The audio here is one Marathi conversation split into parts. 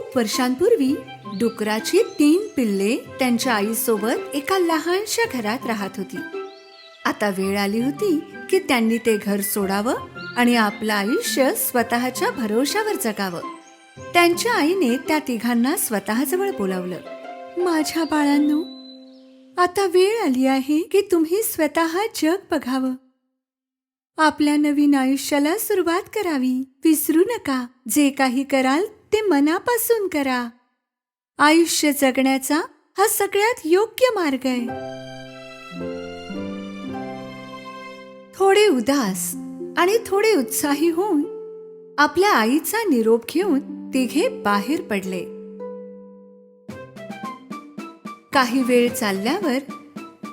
खूप वर्षांपूर्वी डुकराची 3 पिल्ले त्यांच्या आईसोबत एका लहानशा घरात राहत होती. आता वेळ आली होती की त्यांनी ते घर सोडावं आणि आपलं आयुष्य स्वतःच्या भरोशावर जगावं. त्यांच्या आईने त्या तिघांना स्वतःजवळ बोलावलं. माझ्या बाळांनो, आता वेळ आली आहे की तुम्ही स्वतः जग बघावं. आपल्या नवीन आयुष्याला सुरुवात करावी. विसरू नका, जे काही कराल ते मनापासून करा. आयुष्य जगण्याचा हा सगळ्यात योग्य मार्ग आहे. थोडे उदास आणि थोडे उत्साही होऊन आपल्या आईचा निरोप घेऊन तिघे बाहेर पडले. काही वेळ चालल्यावर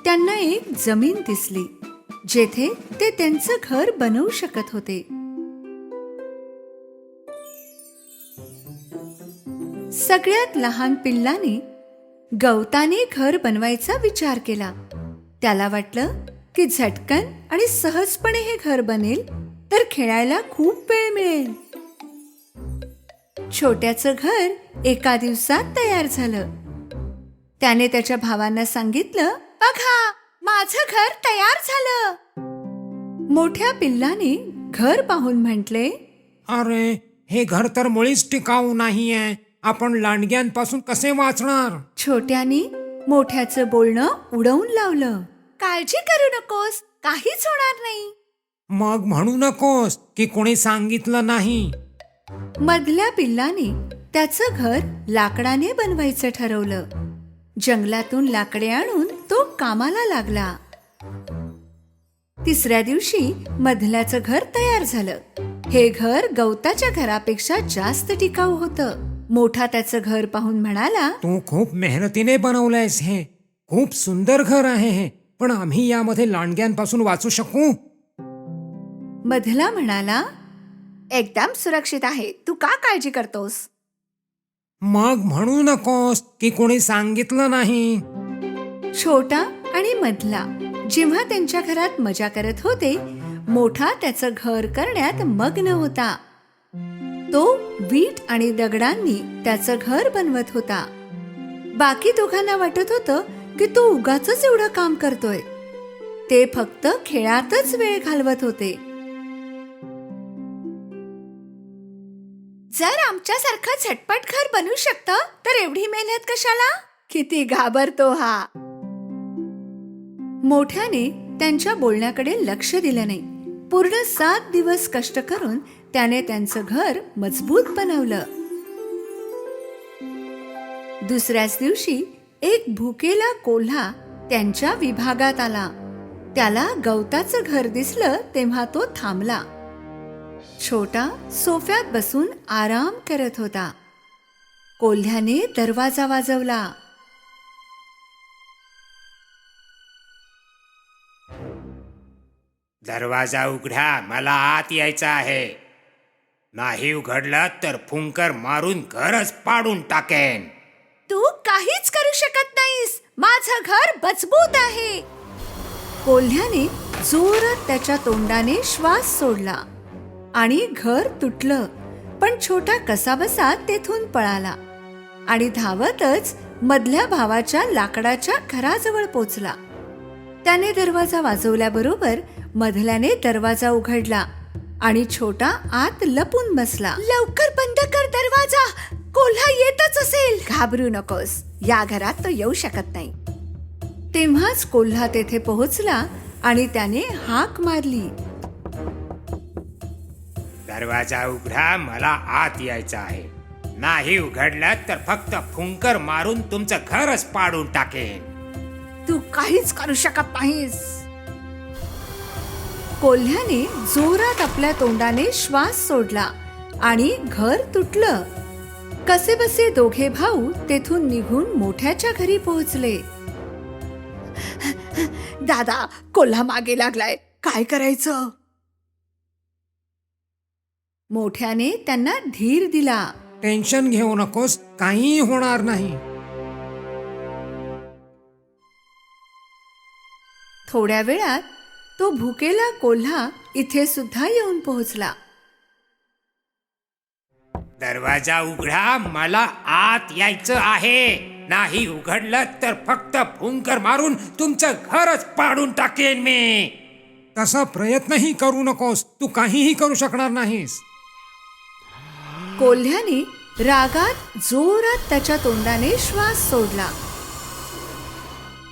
त्यांना एक जमीन दिसली, जेथे ते त्यांचं घर बनवू शकत होते. सगळ्यात लहान पिल्लाने गवताने घर बनवायचा विचार केला. त्याला वाटलं की झटकन आणि सहजपणे हे घर बनेल तर खेळायला खूप वेळ मिळेल. छोट्याचं घर एका दिवसात तयार झालं. त्याने त्याच्या भावांना सांगितलं, बघा, माझं घर तयार झालं. मोठ्या पिल्लाने घर पाहून म्हटले, अरे, हे घर तर मुळीच टिकाऊ नाहीये. आपण लांडग्यांपासून कसे वाचणार? छोट्याने मोठ्याचं बोलणं उडवून लावलं. काळजी करू नकोस, काहीच होणार नाही. मग म्हणू नकोस की कोणी सांगितलं नाही. मधल्या पिल्लाने त्याचं घर लाकडाने बनवायचं ठरवलं. जंगलातून लाकडे आणून तो कामाला लागला. तिसऱ्या दिवशी मधल्याचं घर तयार झालं. हे घर गवताच्या घरापेक्षा जास्त टिकाऊ होतं. मोठा त्याचं घर पाहून म्हणाला, तू खूप मेहनतीने बनवलंयस हे. खूप सुंदर घर आहे हे. पण आम्ही यामध्ये लांडग्यांपासून वाचू शकू? मधला म्हणाला, एकदम सुरक्षित आहे, तू का काळजी करतोस? मग म्हणू नकोस की कोणी सांगितलं नाही. छोटा आणि मधला जेव्हा त्यांच्या घरात मजा करत होते, मोठा त्याचं घर करण्यात मग्न होता. तो वीट आणि दगडांनी त्याचं घर बनवत होता. बाकी दोघांना वाटत होतं की तो उगाचच एवढं काम करतोय. ते फक्त खेळातच वेळ घालवत होते. जर आमच्यासारखं झटपट घर बनू शकतं तर एवढी मेहनत कशाला? किती घाबरतो हा. मोठ्याने त्यांच्या बोलण्याकडे लक्ष दिलं नाही. पूर्ण 7 दिवस कष्ट करून त्याने त्यांचं घर मजबूत बनवलं. दुसऱ्याच दिवशी एक भुकेला कोल्हा त्यांच्या विभागात आला. त्याला गवताचं घर दिसलं तेव्हा तो थांबला. छोटा सोफ्यात बसून आराम करत होता. कोल्ह्याने दरवाजा वाजवला. दरवाजा उघडा, मला आत यायचं आहे. नाही उघडलं तर फुंकर मारून घरच पाडून टाकेन. तू काहीच करू शकत नाहीस. माझं घर मजबूत आहे. कोल्ह्याने जोरात त्याच्या तोंडाने श्वास सोडला आणि घर तुटलं. पण छोटा कसाबसा तेथून पळाला आणि धावतच मधल्या भावाच्या लाकडाच्या घराजवळ पोचला. त्याने दरवाजा वाजवल्याबरोबर मधल्याने दरवाजा उघडला आणि छोटा आत लपून बसला. लवकर बंद कर दरवाजा, कोल्हा येतच असेल. घाबरू नकोस, या घरात तो येऊ शकत नाही. तेव्हाच कोल्हा तेथे पोहोचला आणि त्याने हाक मारली. दरवाजा उघडा, मला आत यायचं आहे. नाही उघडलं तर फक्त फुंकर मारून तुमचं घरच पाडून टाकेन. तू काहीच करू शकत नाहीस. कोल्ह्याने जोरात आपल्या तोंडाने श्वास सोडला आणि घर तुटलं. कसेबसे दोघे भाऊ तेथून निघून मोठ्याच्या घरी पोहोचले. दादा, कोल्हा मागे लागलाय, काय करायचं? मोठ्याने त्यांना धीर दिला. टेन्शन घेऊ नकोस, काही होणार नाही. थोड्या वेळात तो भुकेला कोल्हा इथे सुद्धा येऊन पोहोचला. दरवाजा उघडा, मला आत यायचं आहे. नाही उघडलं तर फक्त फुंकर मारून तुमचं घरच पाडून टाकेन मी. तसा प्रयत्नही करू नकोस, तू काहीही करू शकणार नाहीस. कोल्ह्याने रागात जोरात त्याच्या तोंडाने श्वास सोडला,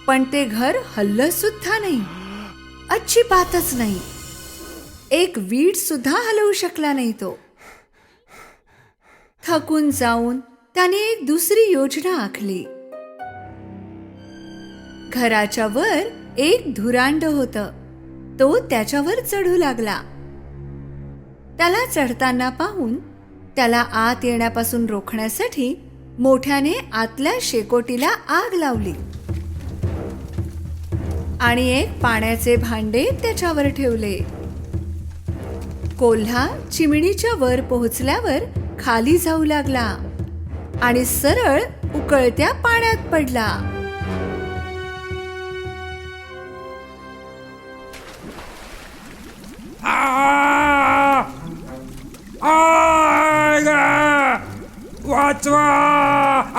पण ते घर हललं सुद्धा नाही, अजिबातच नाही. एक वीट सुद्धा हलवू शकला नाही तो. थकून जाऊन त्याने एक दुसरी योजना आखली. घराच्या वर एक धुरांड होतं. तो त्याच्यावर चढू लागला. त्याला चढताना पाहून त्याला आत येण्यापासून रोखण्यासाठी मोठ्याने आतल्या शेकोटीला आग लावली आणि एक पाण्याचे भांडे त्याच्यावर ठेवले. कोल्हा चिमणीच्या वर पोहोचल्यावर खाली जाऊ लागला आणि सरळ उकळत्या पाण्यात पडला. वाचवा,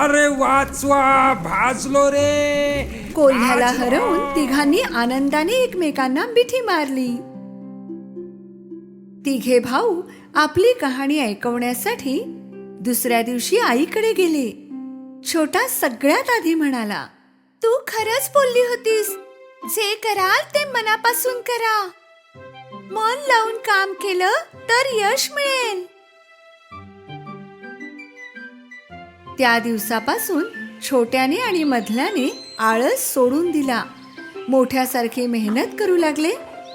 अरे वाचवा, भाजलो रे. कोल्ह्याला हरवून तिघांनी आनंदाने एकमेकांना मिठी मारली. तिघे भाऊ आपली कहाणी ऐकवण्यासाठी दुसऱ्या दिवशी आईकडे गेले. छोटा सगळ्यात आधी म्हणाला, तू खरंच बोलली होतीस. जे कराल ते मनापासून करा. मन लावून काम केलं तर यश मिळेल. त्या दिवसापासून छोट्याने आणि मधल्याने आळस सोडून दिला. मोठ्यासारखे मेहनत करू लागले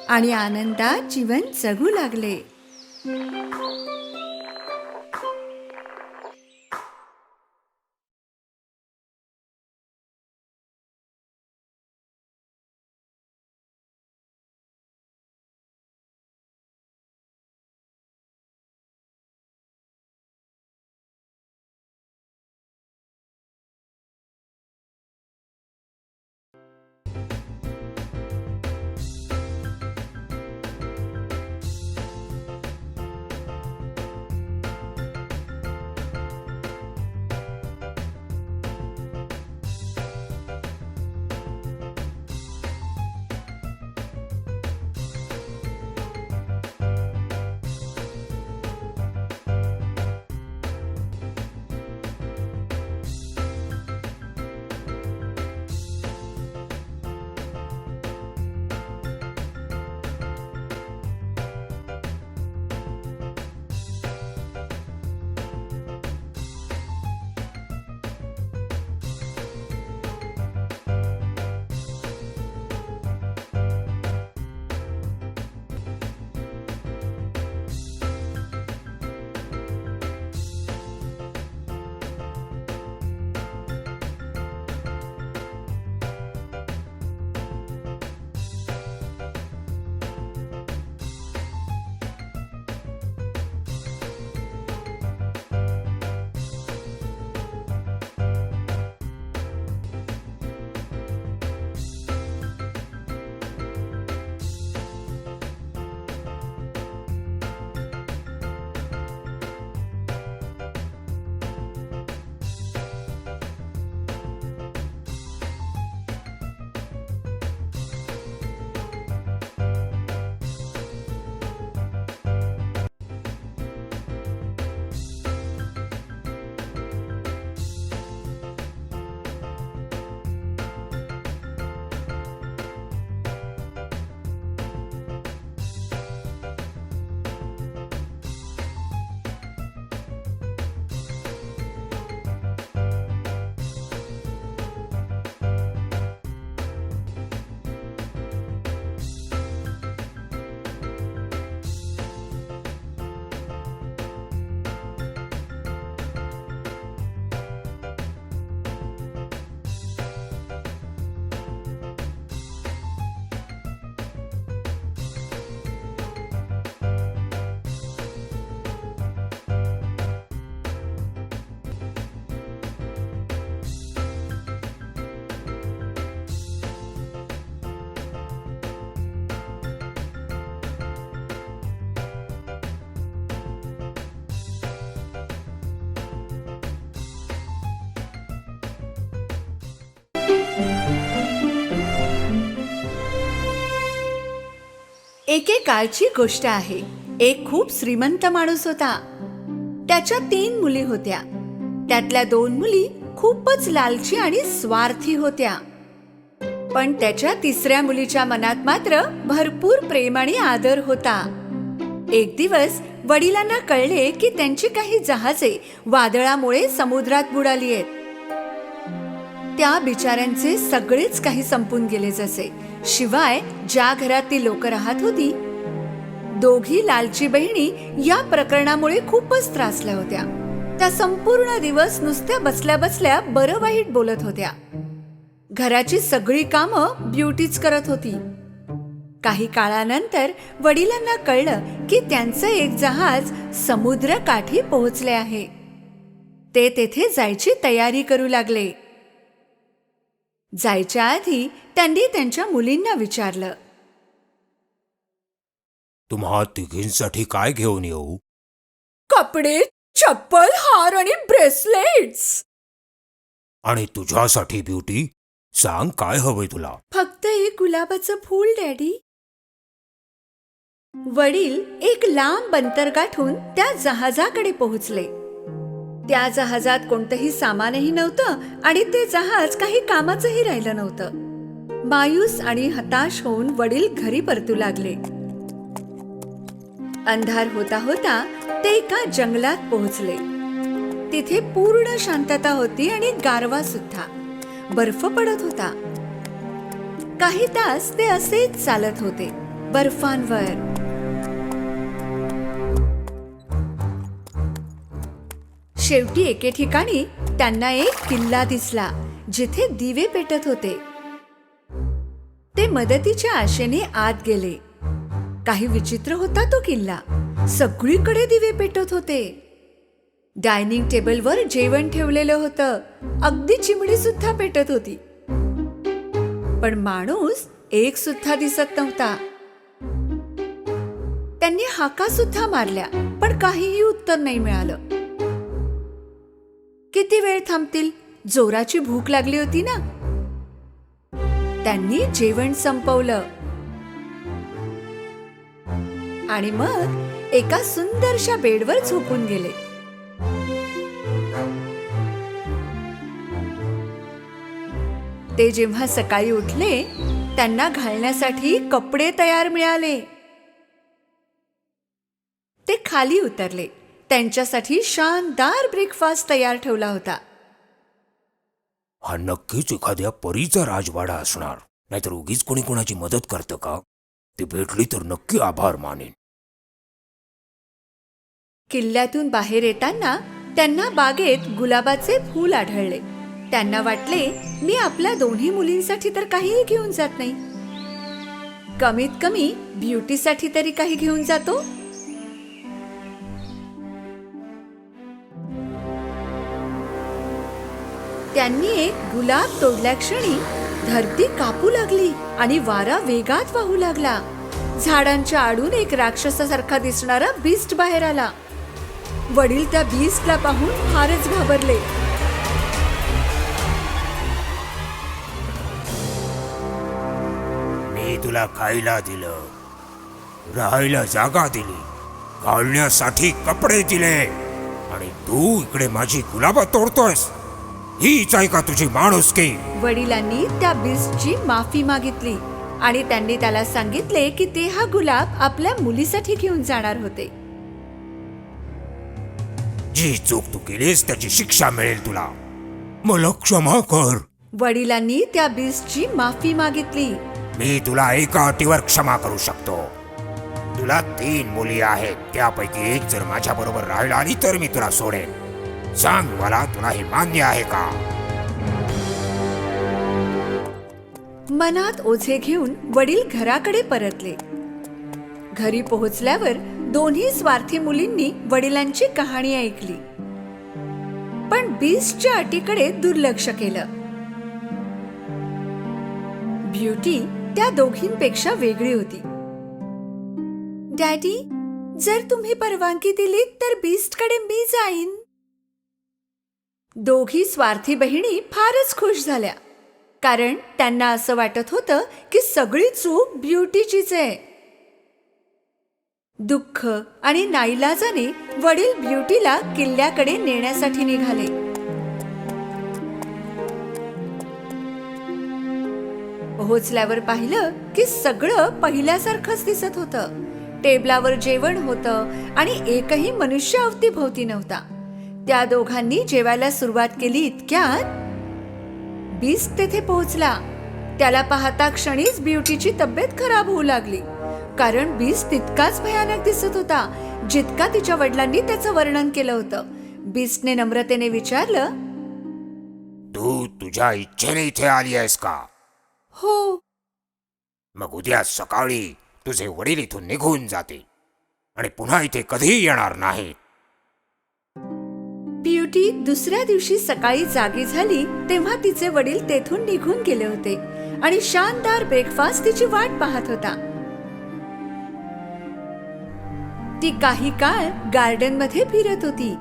आणि आनंदात जीवन जगू लागले. एकेकाळची गोष्ट आहे. एक खूप श्रीमंत माणूस होता. त्याच्या 3 मुली होत्या. त्यातल्या 2 मुली खूपच लालची आणि स्वार्थी होत्या. पण त्याच्या 3ऱ्या मुलीच्या मनात मात्र भरपूर प्रेम आणि आदर होता. एक दिवस वडिलांना कळले की त्यांची काही जहाजे वादळामुळे समुद्रात बुडाली आहेत. त्या बिचाऱ्यांचे सगळेच काही संपून गेले जसे. शिवाय ज्या घरात ती लोक राहत होती, दोघी लालची बहिणी या प्रकरणामुळे खूपच त्रासल्या होत्या. त्या संपूर्ण दिवस नुसत्या बसल्या बसल्या बरं वाईट बोलत होत्या. घराची सगळी कामं ब्युटीच करत होती. काही काळानंतर वडिलांना कळलं की त्यांचं एक जहाज समुद्र काठी पोहोचले आहे. ते तेथे जायची तयारी करू लागले. जायच्या आधी त्यांनी त्यांच्या मुलींना विचारलं, तुम्हा तिघींसाठी काय घेऊन येऊ? कपडे, चप्पल, हार आणि ब्रेसलेट्स. आणि तुझ्यासाठी ब्युटी, सांग काय हवंय तुला? फक्त एक गुलाबाचं फूल डॅडी. वडील एक लांब अंतर गाठून त्या जहाजाकडे पोहोचले. त्या जहाजात कोणतंही सामानही नव्हतं आणि ते जहाज काही कामाचंही राहिलं नव्हतं. मायूस आणि हताश होऊन वडील घरी परतू लागले. अंधार होता होता ते एका जंगलात पोहोचले. तिथे पूर्ण शांतता होती आणि गारवा सुद्धा. बर्फ पडत होता. काही तास ते असेच चालत होते बर्फांवर. शेवटी एके ठिकाणी त्यांना एक किल्ला दिसला, जिथे दिवे पेटत होते. ते मदतीच्या आशेने आत गेले. काही विचित्र होता तो किल्ला. सगळीकडे दिवे पेटत होते. डायनिंग टेबलवर जेवण ठेवलेलं होतं. अगदी चिमणी सुद्धा पेटत होती. पण माणूस एक सुद्धा दिसत नव्हता. त्यांनी हाका सुद्धा मारल्या, पण काहीही उत्तर नाही मिळालं. किती वेळ थांबतील? जोराची भूक लागली होती ना. त्यांनी जेवण संपवलं आणि मग एका सुंदरशा बेडवर झोपून गेले. ते जेव्हा सकाळी उठले, त्यांना घालण्यासाठी कपडे तयार मिळाले. ते खाली उतरले. त्यांच्यासाठी शानदार ब्रेकफास्ट तयार ठेवला होता. हा नक्कीच एखाद्या परीचा राजवाडा असणार. नाहीतर उगीच कोणी कोणाची मदत करतं का? ती भेटली तर नक्की आभार मानेन. किल्ल्यातून बाहेर येताना त्यांना बागेत गुलाबाचे फूल आढळले. त्यांना वाटले, मी आपल्या 2 मुलींसाठी तर काहीही घेऊन जात नाही. कमीत कमी ब्युटीसाठी तरी काही घेऊन जातो. त्यांनी एक गुलाब तोडल्या क्षणी धरती कापू लागली आणि वारा वेगात वाहू लागला. झाडांच्या आडून एक राक्षसासारखा दिसणारा बीस्ट बाहेर आला. वडील त्या बीस्टला पाहून फारच घाबरले. मी तुला खायला दिलं, राहायला जागा दिली, घालण्यासाठी कपडे दिले, आणि तू इकडे माझी गुलाबं तोडतोयस. हीच आहे का तुझी माणुसकी? वडिलांनी त्या बीस्टची माफी मागितली आणि त्यांनी त्याला सांगितले की ते हा गुलाब आपल्या मुलीसाठी घेऊन जाणार होते. जी चूक तू केलीस त्याची शिक्षा मिळेल तुला. मला क्षमा कर. वडिलांनी त्या बीस्टची माफी मागितली. मी तुला एका अटीवर क्षमा करू शकतो. तुला 3 मुली आहेत. त्यापैकी एक जर माझ्या बरोबर राहिला आली तर मी तुला सोडेन. सांग मला, तुला हे मान्य आहे का? मनात ओझे घेऊन वडील घराकडे परतले. घरी पोहोचल्यावर 2 स्वार्थी मुलींनी वडिलांची कहाणी ऐकली, पण बीस्टच्या अटीकडे दुर्लक्ष केलं. ब्युटी त्या दोघींपेक्षा वेगळी होती. डॅडी, जर तुम्ही परवानगी दिली तर बीस्टकडे मी जाईन. दोघी स्वार्थी बहिणी फारच खुश झाल्या, कारण त्यांना असं वाटत होतं की सगळी चूक ब्युटीचीच आहे. दुःख आणि नाईलाजाने वडील ब्युटीला किल्ल्याकडे नेण्यासाठी निघाले. पोहोचल्यावर पाहिलं की सगळं पहिल्यासारखंच दिसत होतं. टेबलावर जेवण होतं आणि एकही मनुष्य अवतीभोवती नव्हता. त्या दोघांनी जेवायला सुरुवात केली इतक्यात बीस्ट तेथे पोहोचला. त्याला पाहता क्षणीच ब्युटीची तब्येत खराब होऊ लागली, कारण बीस्ट तितकाच भयानक दिसत होता जितका तिच्या वडिलांनी त्याचं वर्णन केलं होतं. बीस्टने नम्रतेने विचारलं, तू तुझ्या इच्छेने इथे आली आहेस का? हो. मग उद्या सकाळी तुझे वडील इथून निघून जातील आणि पुन्हा इथे कधीही येणार नाहीत. ब्युटी दुसऱ्या दिवशी सकाळी जागी झाली तेव्हा तिचे वडील तेथून निघून गेले होते आणि शानदार ब्रेकफास्ट तिची वाट पाहत होता. ती काही काळ गार्डन मध्ये फिरत होती.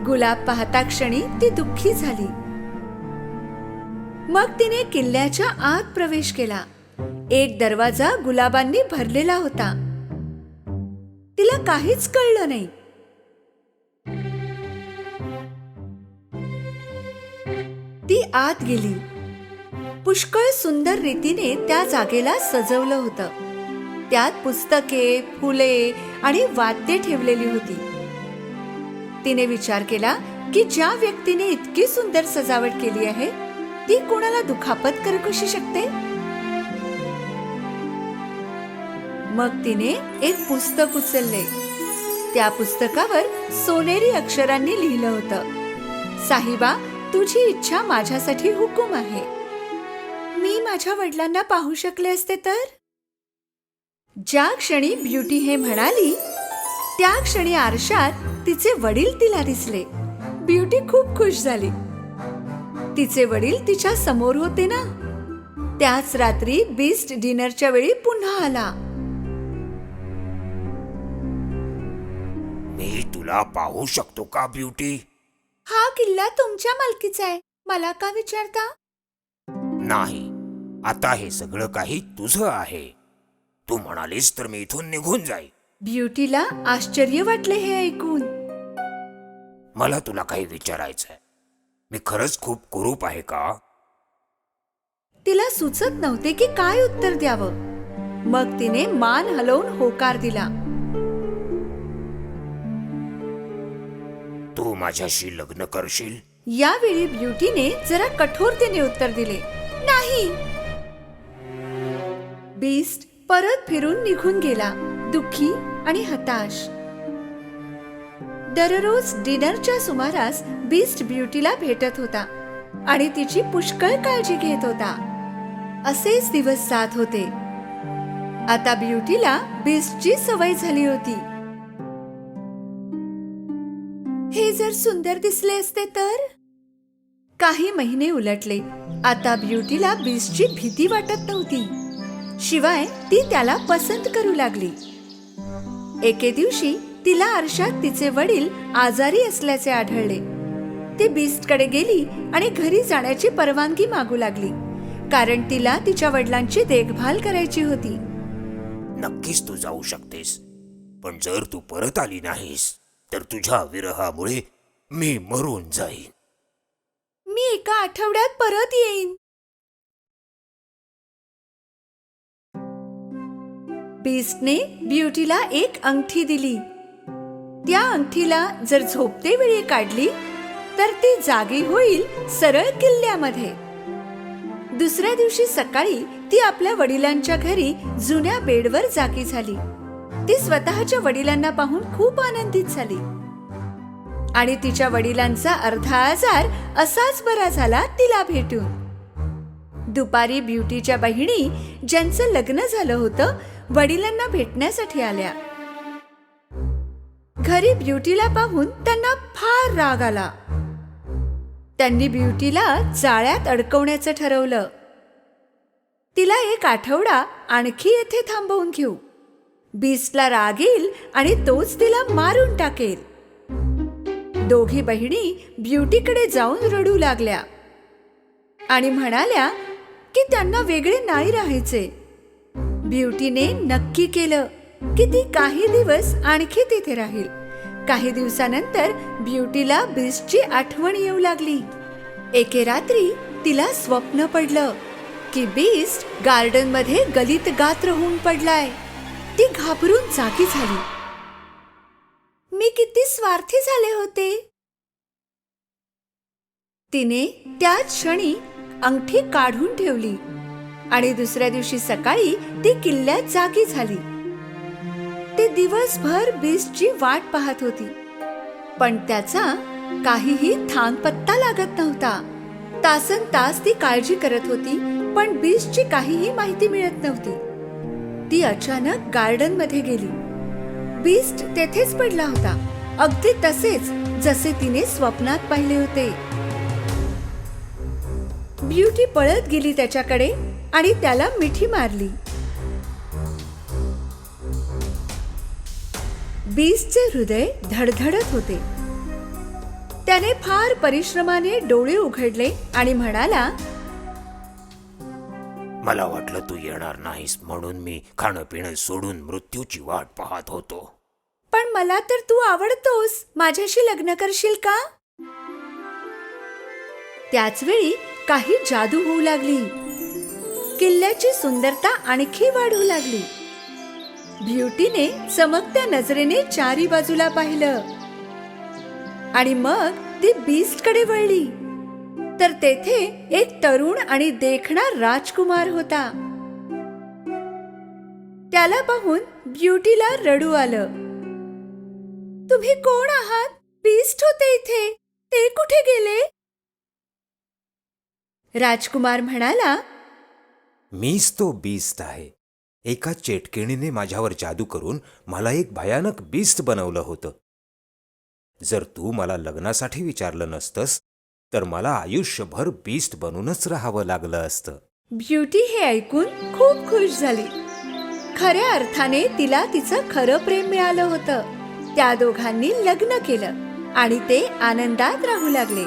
गुलाब पाहता क्षणी ती दुःखी झाली. मग तिने किल्ल्याच्या आत प्रवेश केला. एक दरवाजा गुलाबांनी भरलेला होता. तिला काहीच कळलं नाही. ती आत गेली. पुष्कळ सुंदर रीतीने त्या जागेला सजवलं होतं. त्यात पुस्तके, फुले आणि वाद्ये ठेवलेली होती. तिने विचार केला की ज्या व्यक्तीने इतकी सुंदर सजावट केली आहे ती कोणाला दुखापत करू कशी शकते. मग तिने एक पुस्तक उचलले. त्या पुस्तकावर सोनेरी अक्षरांनी लिहिलं होतं, साहिबा, तुझी इच्छा माझ्यासाठी हुकूम आहे. मी माझ्या वडिलांना पाहू शकले असते तर. ज्या क्षणी ब्युटी हे म्हणाली त्या क्षणी आरशात तिचे वडील तिला दिसले. ब्युटी खूप खुश झाली. तिचे वडील तिच्या समोर होते ना. त्याच रात्री बीस्ट डिनरच्या वेळी पुन्हा आला. मी तुला पाहू शकतो का ब्युटी? हा किल्ला तुमच्या मालकीचा आहे, मला का विचारता? नाही, आता हे सगळं काही तुझं आहे. तू म्हणालीस तर मी इथून निघून जाईन. ब्युटीला आश्चर्य वाटले हे ऐकून. मला तुला काही विचारायचंय. मी खरंच खूप कुरूप आहे का? तिला सुचत नव्हते की काय उत्तर द्यावं. मग तिने मान हलवून होकार दिला. तू माझ्याशी लग्न करशील? यावेळी ब्युटीने जरा कठोरतेने उत्तर दिले, नाही. बीस्ट परत फिरून निघून गेला, दुःखी आणि हताश. दररोज डिनरच्या सुमारास बीस्ट ब्युटीला भेटत होता आणि तिची पुष्कळ काळजी घेत होता. असेच दिवस जात होते. आता ब्युटीला बीस्टची सवय झाली होती. हे जर सुंदर दिसले असते तर. काही महिने उलटले. आता ब्युटीला बीस्टची भीती वाटत नव्हती. शिवाय ती त्याला पसंत करू लागली. एके दिवशी तिला आरशात तिचे वडील आजारी असल्याचे आढळले. ती बीस्टकडे गेली आणि घरी जाण्याची परवानगी मागू लागली, कारण तिला तिच्या वडिलांची देखभाल करायची होती. नक्कीच तू जाऊ शकतेस, पण जर तू परत आली नाहीस तर तुझ्या विरहामुळे मी मरून जाईन. मी एका आठवड्यात परत येईन. बीस्टने ब्युटीला एक अंगठी दिली. त्या अंगठीला जर झोपते वेळी काढली तर ती जागी होईल सरळ किल्ल्यामध्ये. दुसऱ्या दिवशी सकाळी ती आपल्या वडिलांच्या घरी जुन्या बेडवर जागी झाली. ती स्वतःच्या वडिलांना पाहून खूप आनंदित झाली आणि तिच्या वडिलांचा अर्धा आजार असाच बरा झाला तिला भेटून. दुपारी ब्युटीच्या बहिणी, ज्यांचं लग्न झालं होतं, वडिलांना भेटण्यासाठी आल्या. घरी ब्युटीला पाहून त्यांना फार राग आला. त्यांनी ब्युटीला जाळ्यात अडकवण्याचं ठरवलं. तिला एक आठवडा आणखी येथे थांबवून घेऊ. बीस्टला राग येईल आणि तोच तिला मारून टाकेल. दोघी बहिणी ब्युटीकडे जाऊन रडू लागल्या आणि म्हणाल्या की त्यांना वेगळे नाही राहायचे. ब्युटीने नक्की केलं की ती काही दिवस आणखी तिथे राहील. काही दिवसानंतर ब्युटीला बीस्टची आठवण येऊ लागली. एके रात्री तिला स्वप्न पडलं की बीस्ट गार्डन मध्ये गलित गात्र होऊन पडलाय. ती घाबरून जागी झाली. मी किती स्वार्थी झाले होते. तिने त्याच क्षणी अंगठी काढून ठेवली आणि दुसऱ्या दिवशी सकाळी ती किल्ल्यात जागी झाली. ती दिवसभर बीस्टची वाट पाहत होती, पण त्याचा काहीही थांगपत्ता लागत नव्हता. तासन तास ती काळजी करत होती, पण बीस्टची काहीही माहिती मिळत नव्हती. ती अचानक गार्डन मध्ये गेली. बीस्ट तेथेच पडला होता, अगदी तसेच जसे तिने स्वप्नात पाहिले होते. ब्युटी पळत गेली त्याच्याकडे आणि त्याला मिठी मारली. बीस्टचे हृदय धडधडत होते. त्याने फार परिश्रमाने डोळे उघडले आणि म्हणाला, मला वाटलं तू येणार नाहीस म्हणून मी खाणं पिणं सोडून मृत्यूची वाट पाहत होतो. पण मला तर तू आवडतोस. माझ्याशी लग्न करशील का? त्याच वेळी काही जादू होऊ लागली. किल्ल्याची सुंदरता आणखी वाढू लागली. ब्युटीने चमकत्या नजरेने चारी बाजूला पाहिलं आणि मग ती बीस्टकडे वळली, तर तेथे एक तरुण आणि देखणा राजकुमार होता. त्याला पाहून ब्युटीला रडू आलं. तुम्ही कोण आहात? बीस्ट होते इथे, ते कुठे गेले? राजकुमार म्हणाला, मीच तो बीस्ट आहे. एका चेटकिणीने माझ्यावर जादू करून मला एक भयानक बीस्ट बनवलं होतं. जर तू मला लग्नासाठी विचारलं नसतंस तर मला आयुष्यभर बीस्ट बनूनच राहावं लागलं असतं. ब्युटी हे ऐकून खूप खुश झाली. खऱ्या अर्थाने तिला तिचं खरं प्रेम मिळालं होतं. त्या दोघांनी लग्न केलं आणि ते आनंदात राहू लागले.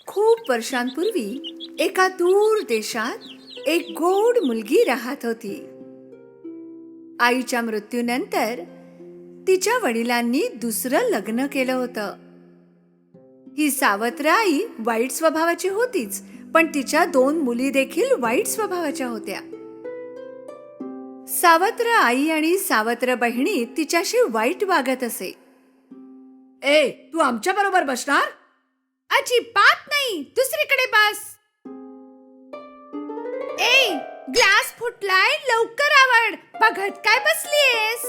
खूप वर्षांपूर्वी एका दूर देशात एक गोड मुलगी राहत होती. आईच्या मृत्यूनंतर तिच्या वडिलांनी दुसरं लग्न केलं होतं. ही सावत्र आई वाईट स्वभावाची होतीच, पण तिच्या 2 मुली देखील वाईट स्वभावाच्या होत्या. सावत्र आई आणि सावत्र बहिणी तिच्याशी वाईट वागत असे. ए, तू आमच्या बरोबर बसणार? अजिबात नाही, दुसरीकडे बस. ए, ग्लास फुटलाय, लवकर आवड. बघत काय बसलीयस?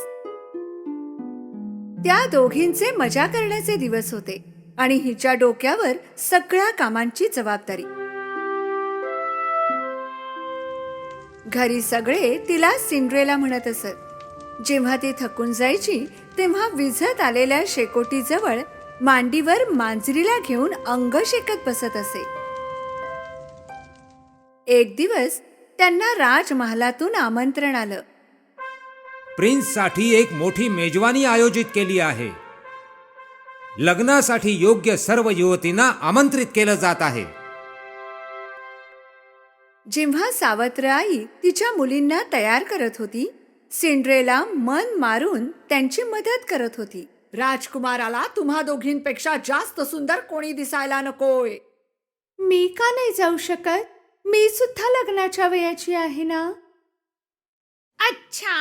त्या दोघींचे मजा करण्याचे दिवस होते आणि हिच्या डोक्यावर सगळ्या कामांची जबाबदारी. घरी सगळे तिला सिंड्रेला म्हणत असत. जेव्हा ती थकून जायची तेव्हा विझत आलेल्या शेकोटीजवळ मांडीवर मांजरीला घेऊन अंग शेकत बसत असे. एक दिवस त्यांना राजमहालातून आमंत्रण आलं. प्रिन्ससाठी एक मोठी मेजवानी आयोजित केली आहे. लग्नासाठी योग्य सर्व युवतींना आमंत्रित केलं जात आहे. जेव्हा सावत्र आई तिच्या मुलींना तयार करत होती, सिंड्रेला मन मारून त्यांची मदत करत होती. राजकुमाराला तुम्हा दोघींपेक्षा जास्त सुंदर कोणी दिसायला नकोय. मी का नाही जाऊ शकत? मी सुद्धा लग्नाच्या वयाची आहे ना. अच्छा,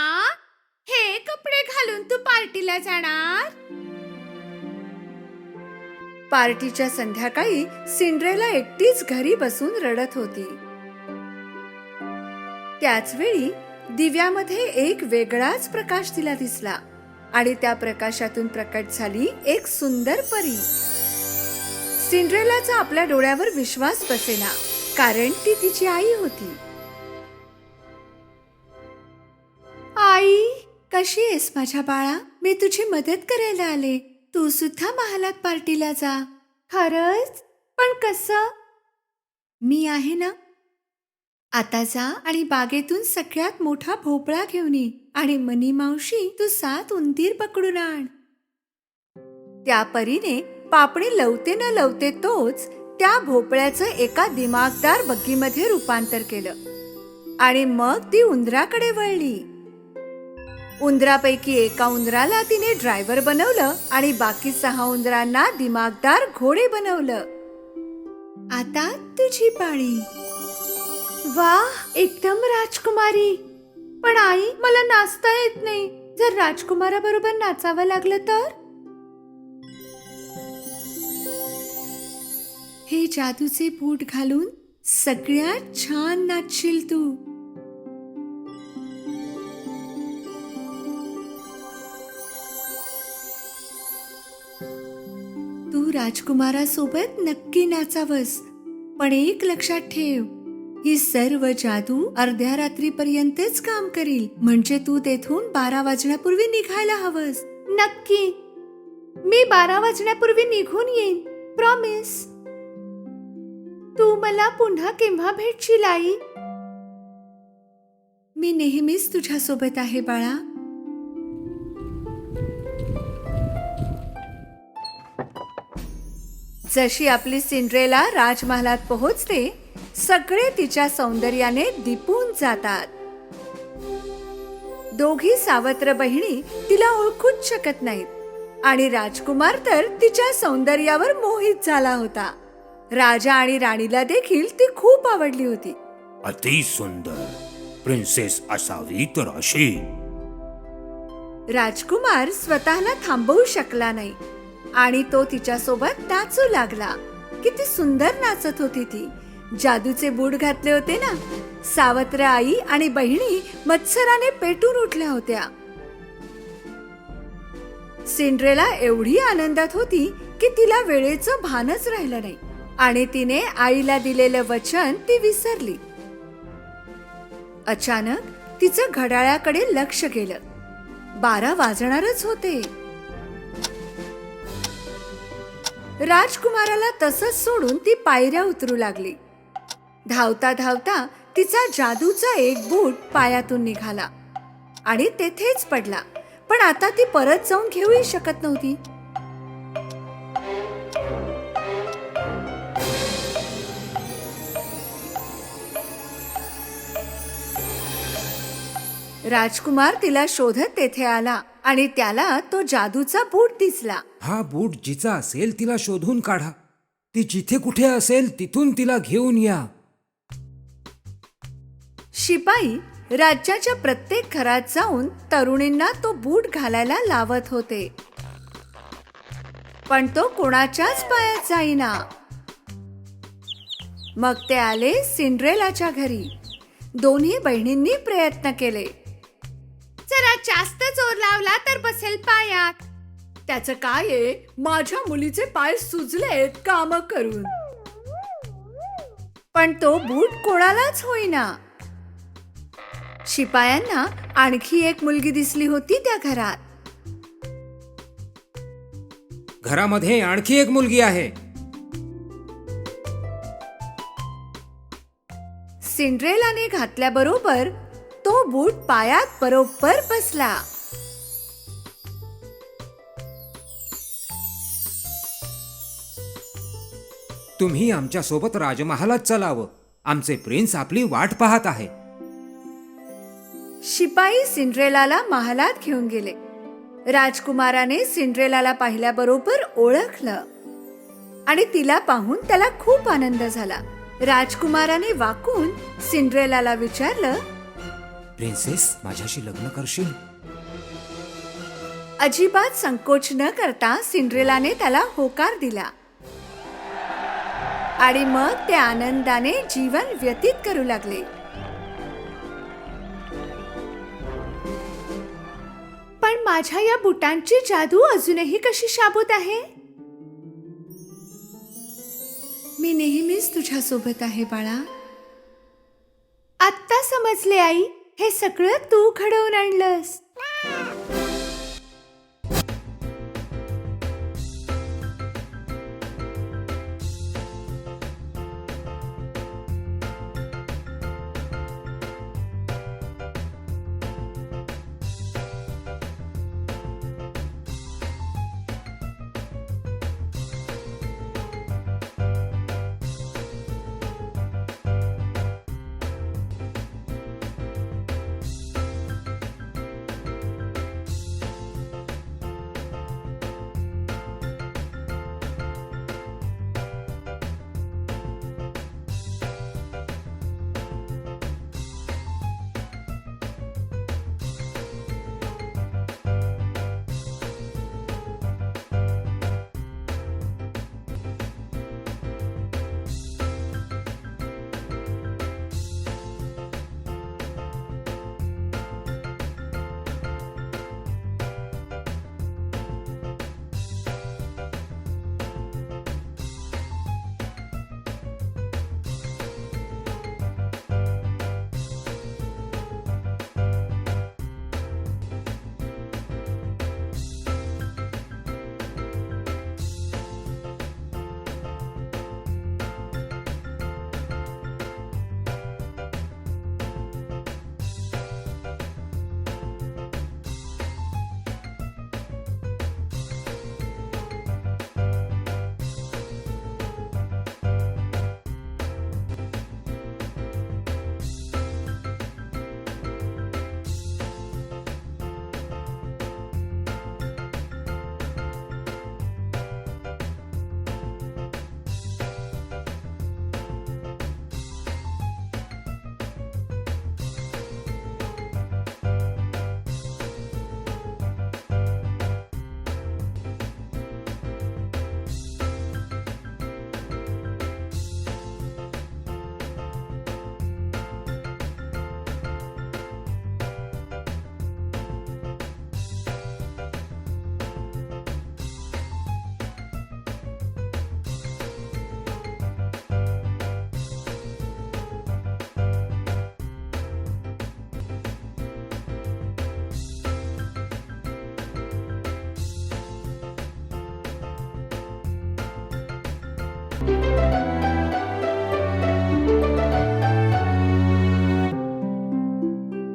हे कपडे घालून तू पार्टीला जाणार? पार्टीच्या संध्याकाळी सिंड्रेला एकटीच घरी बसून रडत होती. त्याच वेळी दिव्यामध्ये एक वेगळाच प्रकाश तिला दिसला आणि त्या प्रकाशातून प्रकट झाली एक सुंदर परी. सिंड्रेलाचा आपल्या डोळ्यावर विश्वास बसेना, कारण ती तिची आई होती. आई, कशी आहेस माझ्या बाळा? मी तुझी मदत करायला आले. तू सुद्धा महालात पार्टीला जा. खरंच? पण कसं? मी आहे ना. आता जा आणि बागेतून सगळ्यात मोठा भोपळा घेऊन ये आणि मनी मावशी तू 7 उंदीर पकडून आण. त्या परीने पापणी लवते न लवते तोच त्या भोपळ्याचं एका दिमागदार बग्गीमध्ये रूपांतर केलं आणि मग ती उंदराकडे वळली. उंदरापैकी एका उंदराला तिने ड्रायव्हर बनवलं आणि बाकी 6 उंदरांना दिमागदार घोडे बनवलं. आता तुझी पाळी. वाह, एकदम राजकुमारी. पण आई, मला नाचता येत नाही. जर राजकुमाराबरोबर नाचावं लागलं तर? हे जादूचे बूट घालून सगळ्यात छान नाचशील तू. तू राजकुमारासोबत नक्की नाचावंस. पण एक लक्षात ठेव, ही सर्व जादू अर्ध्या रात्रीपर्यंतच काम करील. म्हणजे तू तेथून 12 वाजण्यापूर्वी निघायला हवंस. नक्की, मी 12 वाजण्यापूर्वी निघून येईन. प्रॉमिस. तू मला पुन्हा केव्हा भेटशील आई? मी नेहमीच तुझ्या सोबत आहे बाळा. जशी आपली सिंड्रेला राजमहालात पोहोचते, सगळे तिच्या सौंदर्याने दिपून जातात. दोघी सावत्र बहिणी तिला ओळखूच शकत नाहीत आणि राजकुमार तर तिच्या सौंदर्यावर मोहित झाला होता. राजा आणि राणीला देखील ती खूप आवडली होती. अति सुंदर प्रिन्सेस असावी तर अशी. राजकुमार स्वतःला थांबवू शकला नाही आणि तो तिच्यासोबत नाचू लागला. किती सुंदर नाचत होती ती. जादूचे बूट घातले होते ना. सावत्र आई आणि बहिणी मत्सराने पेटून उठल्या होत्या. सिंड्रेला एवढी आनंदात होती की तिला वेळेचं भानच राहिलं नाही आणि तिने आईला दिलेलं वचन ती विसरली. अचानक तिचं घड्याळाकडे लक्ष गेलं. 12 वाजणारच होते. राजकुमाराला तसंच सोडून ती पायऱ्या उतरू लागली. धावता धावता तिचा जादूचा एक बूट पायातून निघाला आणि तेथेच पडला. पण आता ती परत जाऊन घेऊही शकत नव्हती. राजकुमार तिला शोधत तेथे आला आणि त्याला तो जादूचा बूट दिसला. हा बूट जिचा असेल तिला शोधून काढा. ती जिथे कुठे असेल तिथून तिला घेऊन या. शिपाई राज्याच्या प्रत्येक घरात जाऊन तरुणींना तो बूट घालायला लावत होते. पण तो कोणाच्याच पायात जाईना. मग ते आले सिंड्रेलाच्या घरी. दोन्ही बहिणींनी प्रयत्न केले. जरा जास्त जोर लावला तर बसेल पायात. त्याचं काय आहे, माझ्या मुलीचे पाय सुजलेत काम करून. पण तो बूट कोणालाच होईना. शिपायांना आणखी एक मुलगी दिसली होती त्या घरात. घरामध्ये आणखी एक मुलगी आहे. सिंड्रेलाने घातल्याबरोबर तो बूट पायात बरोबर बसला. तुम्ही आमच्या सोबत राजमहालात चलावं. आमचे प्रिन्स आपली वाट पाहत आहे. शिपाई सिंड्रेलाला महालात घेऊन गेले. राजकुमाराने सिंड्रेलाला पाहिल्याबरोबर ओळखलं आणि तिला पाहून त्याला खूप आनंद झाला. राजकुमाराने वाकून सिंड्रेलाला विचारलं, प्रिन्सेस, माझ्याशी लग्न करशील? अजिबात संकोच न करता सिंड्रेलाने त्याला होकार दिला आणि मग ते आनंदाने जीवन व्यतीत करू लागले. पण माझ्या या बुटांची जादू अजूनही कशी शाबूत आहे? मी नेहमीच तुझ्या सोबत आहे बाळा. आत्ता समजले आई, हे सगळं तू घडवून आणलंस.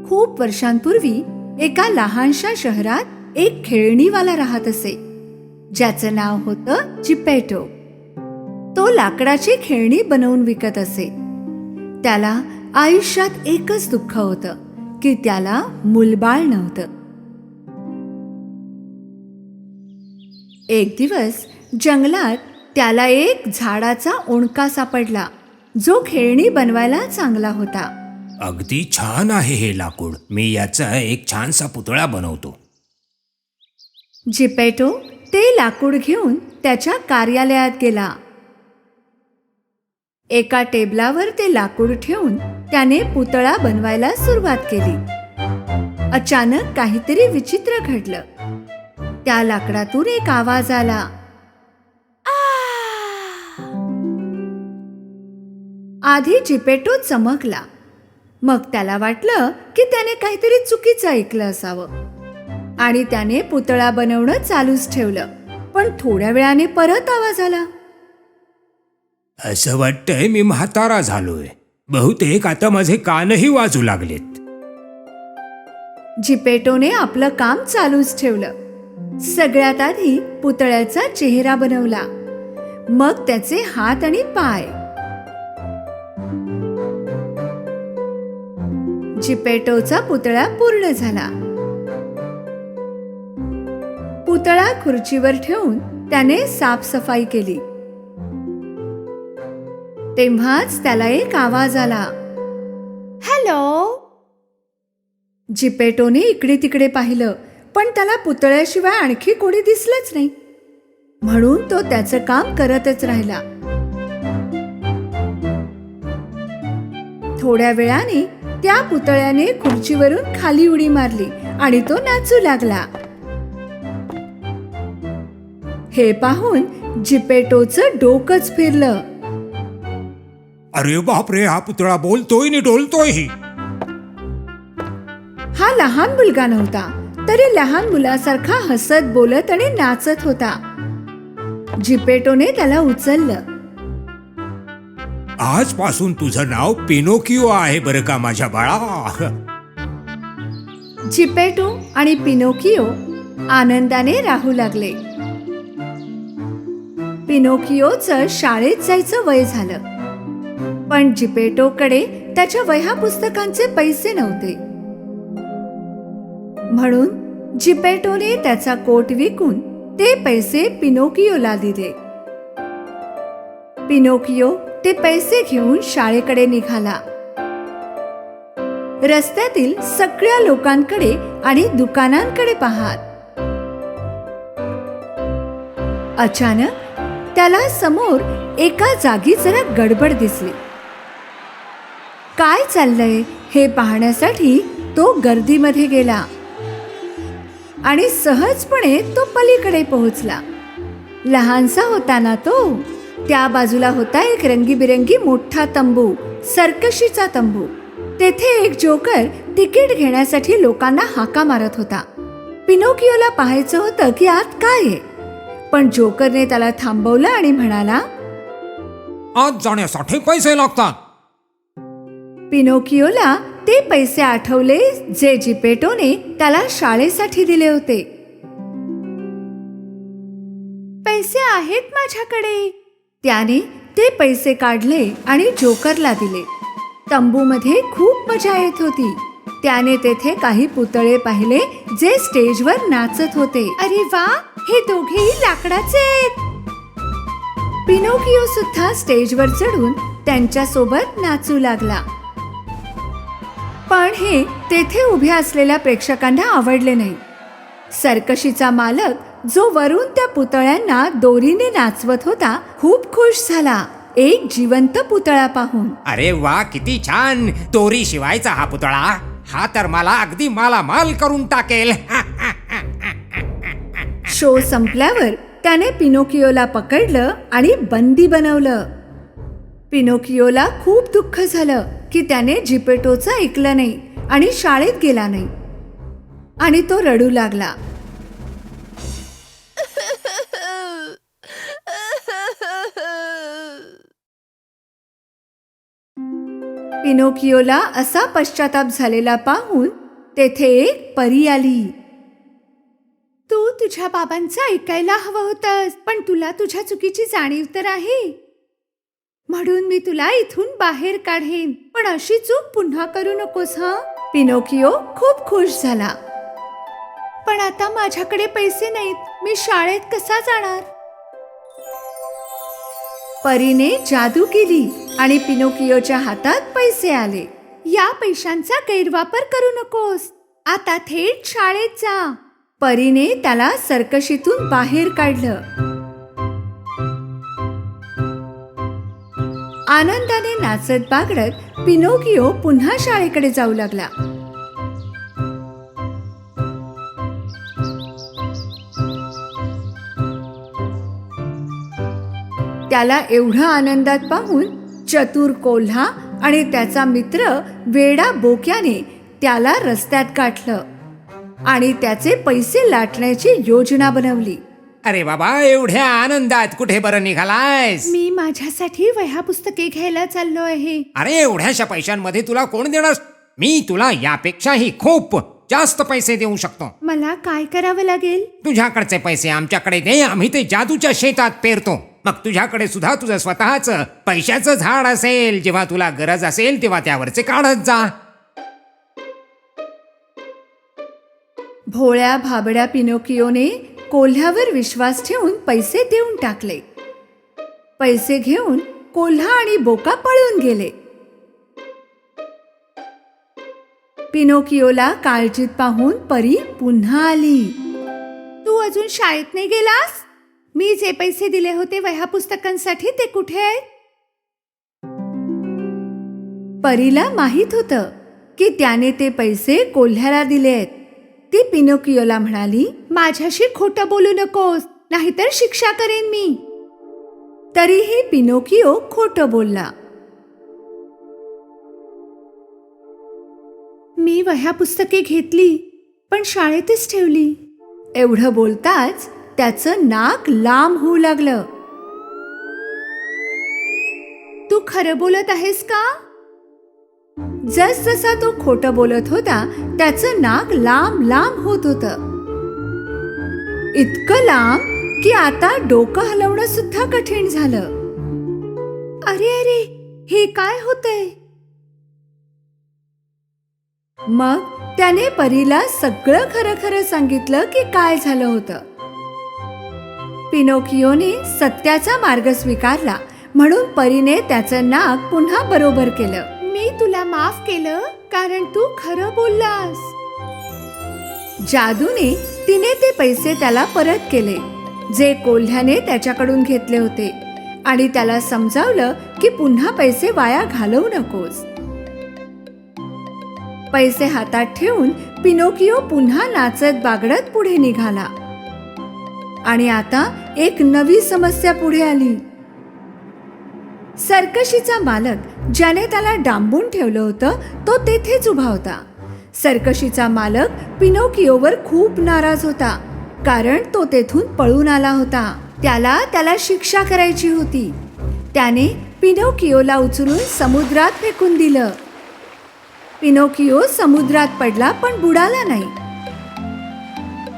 खूप वर्षांपूर्वी एका लहानशा शहरात एक खेळणीवाला राहत असे, ज्याचं नाव होतं जिपेटो. तो लाकडाची खेळणी बनवून विकत असे. त्याला आयुष्यात एकच दुःख होतं की त्याला मूलबाळ नव्हतं. एक दिवस जंगलात त्याला एक झाडाचा ओंडका सापडला, जो खेळणी बनवायला चांगला होता. अगदी छान आहे हे लाकूड. मी याचा एक छानसा पुतळा बनवतो. जिपेटो ते लाकूड घेऊन त्याच्या कार्यालयात गेला. एका टेबलावर ते लाकूड ठेवून त्याने पुतळा बनवायला सुरुवात केली. अचानक काहीतरी विचित्र घडलं. त्या लाकडातून एक आवाज आला. आधी जिपेटो चमकला. मग त्याला वाटलं की त्याने काहीतरी चुकीचं ऐकलं असावं आणि त्याने पुतळा बनवणं चालूच ठेवलं. पण थोड्या वेळाने परत आवाज आला. असं वाटतंय मी म्हातारा झालोय. बहुतेक आता माझे कानही वाजू लागलेत. जिपेटोने आपलं काम चालूच ठेवलं. सगळ्यात आधी पुतळ्याचा चेहरा बनवला, मग त्याचे हात आणि पाय. जिपेटोचा पुतळा पूर्ण झाला. पुतळा खुर्चीवर ठेवून त्याने साफसफाई केली. तेव्हाच त्याला एक आवाज आला. हॅलो. जिपेटोने इकडे तिकडे पाहिलं, पण त्याला पुतळ्याशिवाय आणखी कोणी दिसलंच नाही. म्हणून तो त्याचं काम करतच राहिला. थोड्या वेळाने त्या पुतळ्याने खुर्चीवरून खाली उडी मारली आणि तो नाचू लागला. हे पाहून जिपेटोचं डोकंच फिरलं. अरे बापरे, हा पुतळा बोलतोय नि डोलतोयही. हा लहान मुलगा नव्हता, तरी लहान मुलासारखा हसत बोलत आणि नाचत होता. जिपेटोने त्याला उचललं. आजपासून तुझं नाव पिनोकिओ आहे बरं का माझ्या बाळा. जिपेटो आणि पिनोकिओ आनंदाने राहू लागले. पिनोकिओचं शाळेत जायचं वय झालं, पण जिपेटोकडे त्याच्या वह्या पुस्तकांचे पैसे नव्हते. म्हणून जिपेटोने त्याचा कोट विकून ते पैसे पिनोकिओला दिले. पिनोकिओ ते पैसे घेऊन शाळेकडे निघाला. रस्त्यातील सगळ्या लोकांकडे आणि दुकानांकडे पाहत. अचानक त्याला समोर एका जागी जरा गडबड दिसली. काय चाललंय हे पाहण्यासाठी तो गर्दीमध्ये गेला आणि सहजपणे तो पलीकडे पोहोचला. लहानसा होता ना तो. त्या बाजूला होता एक रंगीबिरंगी मोठा तंबू, सर्कशीचा तंबू. तेथे एक जोकर तिकीट घेण्यासाठी लोकांना हाका मारत होता. पिनोकिओला पाहायचं होतं की आत काय आहे, पण जोकरने त्याला थांबवलं आणि म्हणाला, आत जाण्यासाठी पैसे लागतात. पिनोकिओला ते पैसे आठवले जे जिपेटोने त्याला शाळेसाठी दिले होते. पैसे आहेत माझ्याकडे. त्याने ते पैसे काढले आणि जोकरला दिले. तंबूमध्ये खूप मजा येत होती. त्याने तेथे काही पुतळे पाहिले जे स्टेजवर नाचत होते. अरे वा, हे दोघेही लाकडाचे आहेत. पिनोकिओ सुद्धा स्टेजवर चढून त्यांच्या सोबत नाचू लागला. पण हे तेथे उभे असलेल्या प्रेक्षकांना आवडले नाही. सर्कशीचा मालक, जो वरून त्या पुतळ्यांना दोरीने नाचवत होता, खूप खुश झाला एक जिवंत पुतळा पाहून. अरे वा, किती छान. दोरी शिवायचा हा पुतळा. हा तर मला अगदी मालामाल करून टाकेल. शो संपल्यावर त्याने पिनोकिओला पकडलं आणि बंदी बनवलं. पिनोकिओला खूप दुःख झालं की त्याने जिपेटोचं ऐकलं नाही आणि शाळेत गेला नाही, आणि तो रडू लागला. पिनोकिओला असा पश्चाताप झालेला पाहून तेथे एक परी आली. तू तुझ्या बाबांचं ऐकायला हवं होतंस, पण तुला तुझ्या चुकीची जाणीव तर आहे. म्हणून मी तुला इथून बाहेर काढेन, पण अशी चूक पुन्हा करू नकोस हं. पिनोकिओ खूप खुश झाला. पण आता माझ्याकडे पैसे नाहीत, मी शाळेत कसा जाणार? परीने जादू केली आणि पिनोकिओच्या हातात पैसे आले. या पैशांचा गैरवापर करू नकोस, आता थेट शाळेत जा. परीने त्याला सर्कशीतून बाहेर काढलं. आनंदाने नाचत बागडत पिनोकिओ पुन्हा शाळेकडे जाऊ लागला. त्याला एवढं आनंदात पाहून चतुर कोल्हा आणि त्याचा मित्र वेडा बोक्याने त्याला रस्त्यात गाठलं आणि त्याचे पैसे लाटण्याची योजना बनवली. अरे बाबा, एवढ्या आनंदात कुठे बरं निघालायस? मी माझ्यासाठी वह्या पुस्तके घ्यायला चाललो आहे. अरे एवढ्याशा पैशांमध्ये तुला कोण देणार? मी तुला यापेक्षाही खूप जास्त पैसे देऊ शकतो. मला काय करावं लागेल? तुझ्याकडचे पैसे आमच्याकडे दे, आम्ही ते जादूच्या शेतात पेरतो. मग तुझ्याकडे सुद्धा तुझं स्वतःचं पैशाचं झाड असेल. जेव्हा तुला गरज असेल तेव्हा त्यावरचे काढत जा. भोळ्या भाबड्या पिनोकिओने कोल्ह्यावर विश्वास ठेवून पैसे देऊन टाकले. पैसे घेऊन कोल्हा आणि बोका पळून गेले. पिनोकिओला काळजीत पाहून परी पुन्हा आली. तू अजून शाळेत नाही गेलास? मी जे पैसे दिले होते वह्या पुस्तकांसाठी ते कुठे आहेत? परीला माहित होतं की त्याने ते पैसे कोल्ह्याला दिलेत. ती पिनोकिओला म्हणाली, माझ्याशी खोटं बोलू नकोस, नाहीतर शिक्षा करेन मी. तरीही पिनोकिओ खोटं बोलला. मी वह्या पुस्तके घेतली, पण शाळेतच ठेवली. एवढं बोलताच त्याचं नाक लांब होऊ लागलं. तू खरं बोलत आहेस का? जसजसा तो खोटं बोलत होता त्याचं नाक लांब लांब होत होतं. इतकं लांब की आता डोकं हलवणं सुद्धा कठीण झालं. अरे अरे, हे काय होतंय? मग त्याने परीला सगळं खरं खरं सांगितलं की काय झालं होतं. पिनोकिओने सत्याचा मार्ग स्वीकारला म्हणून परीने त्याचं नाक पुन्हा बरोबर केलं. मी तुला माफ केलं कारण तू खरं बोललास. जादूने तिने ते पैसे त्याला परत केले जे कोल्ह्याने त्याच्याकडून घेतले होते आणि त्याला समजावलं की पुन्हा पैसे वाया घालवू नकोस. पैसे हातात ठेवून पिनोकिओ पुन्हा नाचत बागडत पुढे निघाला. आणि आता एक नवी समस्या पुढे आली. सर्कशीचा मालक ज्याने त्याला डांबून ठेवलं होतं तो तेथेच उभा होता. सर्कशीचा मालक पिनोकिओवर खूप नाराज होता कारण तो तेथून पळून आला होता. त्याला शिक्षा करायची होती. त्याने पिनोकिओला उचलून समुद्रात फेकून दिलं. पिनोकिओ समुद्रात पडला पण बुडाला नाही.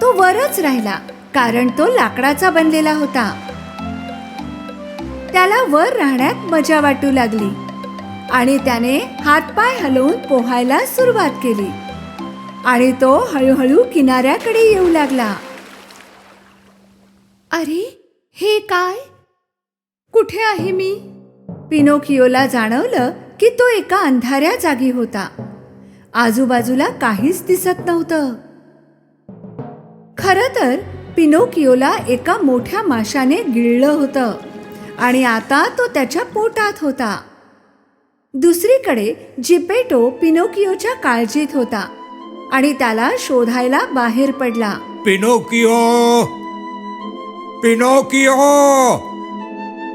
तो वरच राहिला कारण तो लाकडाचा बनलेला होता. त्याला वर राहण्यात मजा वाटू लागली आणि त्याने हातपाय हलवून पोहायला सुरुवात केली आणि तो हळूहळू किनाऱ्याकडे येऊ लागला. अरे, हे काय? कुठे आहे मी? पिनोकिओला जाणवलं की तो एका अंधाऱ्या जागी होता. आजूबाजूला काहीच दिसत नव्हतं. खरं तर पिनोकिओला एका मोठ्या माशाने गिळलं होतं आणि आता तो त्याच्या पोटात होता. दुसरीकडे जिपेटो पिनोकिओच्या काळजीत होता आणि त्याला शोधायला बाहेर पडला. Pinocchio, Pinocchio!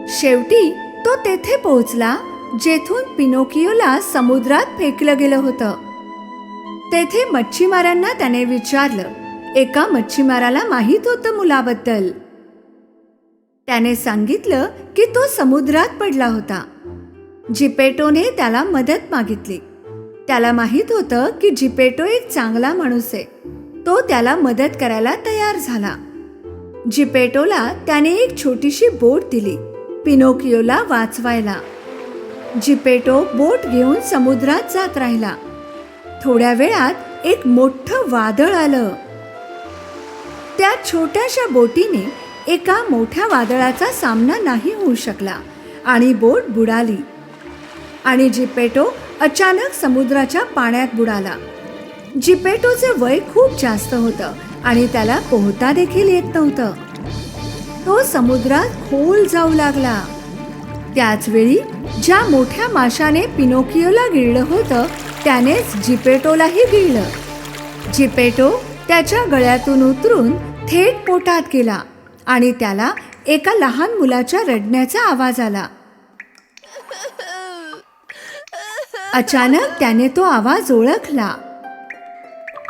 शेवटी तो तेथे पोहोचला जेथून पिनोकिओला समुद्रात फेकलं गेलं होतं. तेथे मच्छीमारांना त्याने विचारलं. एका मच्छीमाराला माहित होतं मुलाबद्दल. त्याने सांगितलं की तो समुद्रात पडला होता. जिपेटोने त्याला मदत मागितली. त्याला माहित होतं की जिपेटो एक चांगला माणूस आहे. तो त्याला मदत करायला तयार झाला. जिपेटोला त्याने एक छोटीशी बोट दिली पिनोकियोला वाचवायला. जिपेटो बोट घेऊन समुद्रात जात राहिला. थोड्या वेळात एक मोठं वादळ आलं. त्या छोट्याशा बोटीने एका मोठ्या वादळाचा सामना नाही होऊ शकला आणि बोट बुडाली आणि जिपेटो अचानक समुद्राच्या पाण्यात बुडाला. जिपेटोचे वय खूप जास्त होतं आणि त्याला पोहता देखील येत नव्हतं. तो समुद्रात खोल जाऊ लागला. त्याच वेळी ज्या मोठ्या माशाने पिनोकियोला गिळलं होतं त्यानेच जिपेटोलाही गिळलं. जिपेटो त्याच्या गळ्यातून उतरून थेट पोटात गेला आणि त्याला एका लहान मुलाच्या रडण्याचा आवाज आला. अचानक त्याने तो आवाज ओळखला.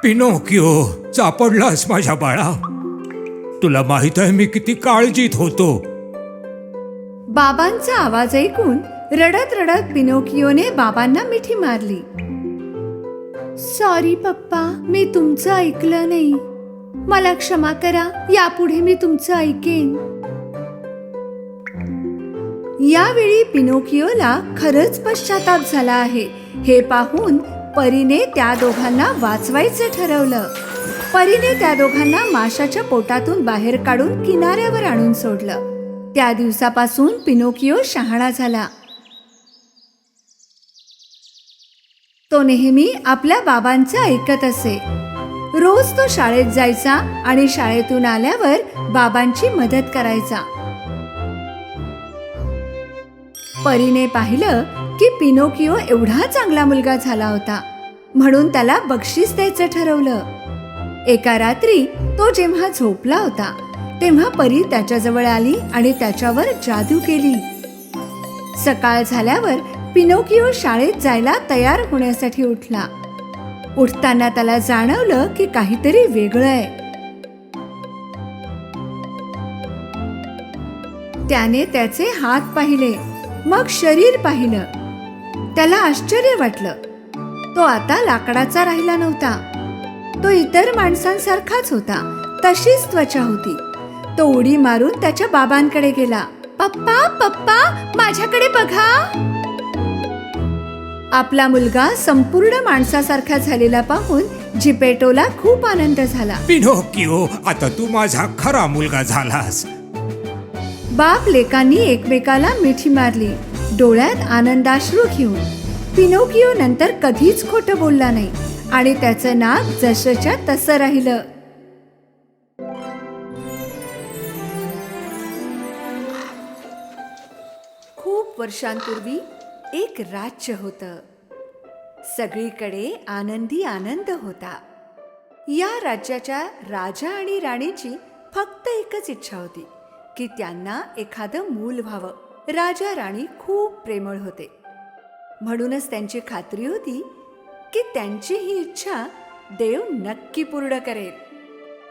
पिनोकिओ, सापडलास माझ्या बाळा. तुला माहित आहे मी किती काळजीत होतो. बाबांचा आवाज ऐकून रडत रडत पिनोकियोने बाबांना मिठी मारली. सॉरी पप्पा, मी तुमचं ऐकलं नाही. मला क्षमा करा. यापुढे मी तुमचं ऐकेन. यावेळी पिनोकियोला खरंच पश्चाताप झाला आहे हे पाहून परीने त्या दोघांना वाचवायचं ठरवलं. परीने त्या दोघांना माशाच्या पोटातून बाहेर काढून किनाऱ्यावर आणून सोडलं. त्या दिवसापासून पिनोकियो शहाणा झाला. तो नेहमी आपल्या बाबांचं ऐकत असे. रोज तो शाळेत जायचा आणि शाळेतून आल्यावर बाबांची मदत करायचा. परीने पाहिलं की पिनोकियो एवढा चांगला मुलगा झाला होता म्हणून त्याला बक्षीस द्यायचं ठरवलं. एका रात्री तो जेव्हा झोपला होता तेव्हा परी त्याच्याजवळ आली आणि त्याच्यावर जादू केली. सकाळ झाल्यावर पिनोकियो शाळेत जायला तयार होण्यासाठी उठला. उठताना त्याला जाणवलं की काहीतरी वेगळं आहे. त्याने त्याचे हात पाहिले, मग शरीर पाहिलं. त्याला आश्चर्य वाटलं. तो आता लाकडाचा राहिला नव्हता. तो इतर माणसांसारखाच होता. तशीच त्वचा होती. तो उडी मारून त्याच्या बाबांकडे गेला. पप्पा, पप्पा, माझ्याकडे बघा. आपला मुलगा संपूर्ण माणसासारखा झालेला पाहून जिपेटोला खूप आनंद झाला. पिनोकिओ, आता तू माझा खरा मुलगा झालास. बाप लेकांनी एकमेकाला मिठी मारली, डोळ्यात आनंदाश्रू घेऊन. पिनोकियो नंतर कधीच खोटं बोलला नाही आणि त्याचं नाक जसंच्या तसं राहिलं. खूप वर्षांपूर्वी एक राज्य होतं. सगळीकडे आनंदी आनंद होता. या राज्याच्या राजा आणि राणीची फक्त एकच इच्छा होती की त्यांना एखादं मूल व्हावं. राजा राणी खूप प्रेमळ होते म्हणूनच त्यांची खात्री होती की त्यांची ही इच्छा देव नक्की पूर्ण करेल.